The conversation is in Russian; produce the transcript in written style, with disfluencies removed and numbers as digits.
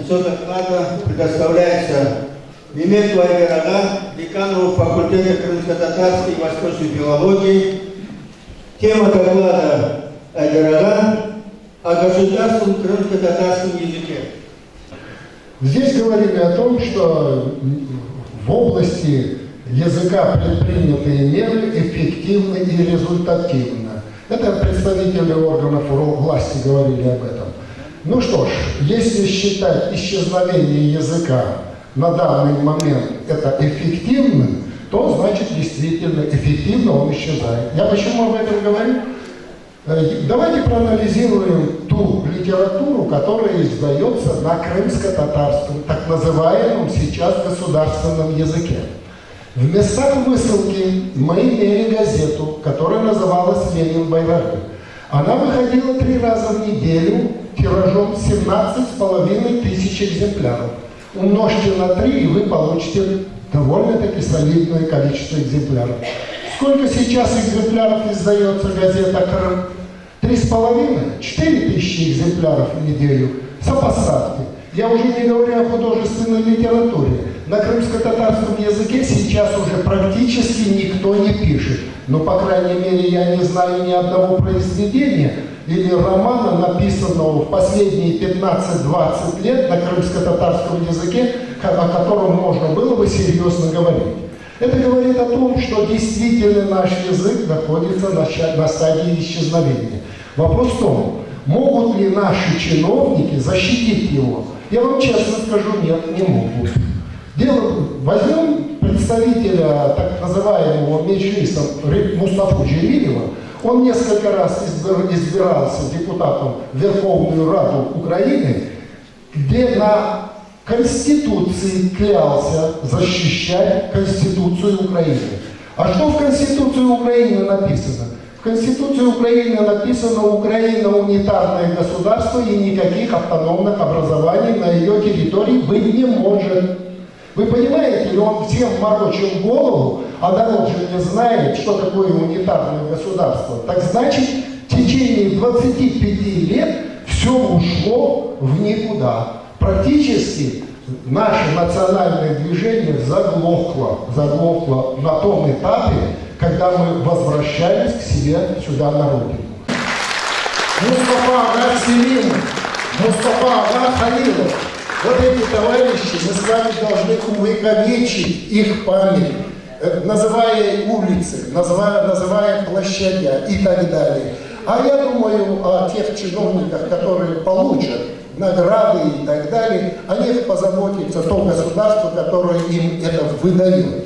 Лицо доклада предоставляется Мемету Айгерага, декану факультета крымско-татарской и восточной филологии. Тема доклада Айгерага о государственном крымско-татарском языке. Здесь говорили о том, что в области языка предпринятые меры эффективны и результативны. Это представители органов власти говорили об этом. Ну что ж, если считать исчезновение языка на данный момент это эффективным, то значит действительно эффективно он исчезает. Я почему об этом говорю? Давайте проанализируем ту литературу, которая издается на крымско-татарском, так называемом сейчас государственном языке. В местах высылки мы имели газету, которая называлась «Ленин Байрагы». Она выходила 3 раза в неделю тиражом 17,5 тысяч экземпляров. Умножьте на 3, и вы получите довольно-таки солидное количество экземпляров. Сколько сейчас экземпляров издается газета «Крым»? 3,5? 4 тысячи экземпляров в неделю. Сопоставьте. Я уже не говорю о художественной литературе. На крымско-татарском языке сейчас уже практически никто не пишет. Но, по крайней мере, я не знаю ни одного произведения или романа, написанного в последние 15-20 лет на крымско-татарском языке, о котором можно было бы серьезно говорить. Это говорит о том, что действительно наш язык находится на стадии исчезновения. Вопрос в том, могут ли наши чиновники защитить его? Я вам честно скажу, нет, не могут. Возьмем представителя так называемого Меджлиса Мустафу Джелилева. Он несколько раз избирался депутатом в Верховную Раду Украины, где на Конституции клялся защищать Конституцию Украины. А что в Конституции Украины написано? В Конституции Украины написано: Украина унитарное государство и никаких автономных образований на ее территории быть не может. Вы понимаете, ли он всем морочил голову, а народ же не знает, что такое унитарное государство. Так значит, в течение 25 лет все ушло в никуда. Практически наше национальное движение заглохло на том этапе, когда мы возвращались к себе сюда на родину. Мустафа Ага Селимов, Мустафа Ага Халилов. Вот эти товарищи, мы с вами должны увековечить их память, называя улицы, называя площадя и так далее. А я думаю о тех чиновниках, которые получат награды и так далее, о них позаботится то государство, которое им это выдает.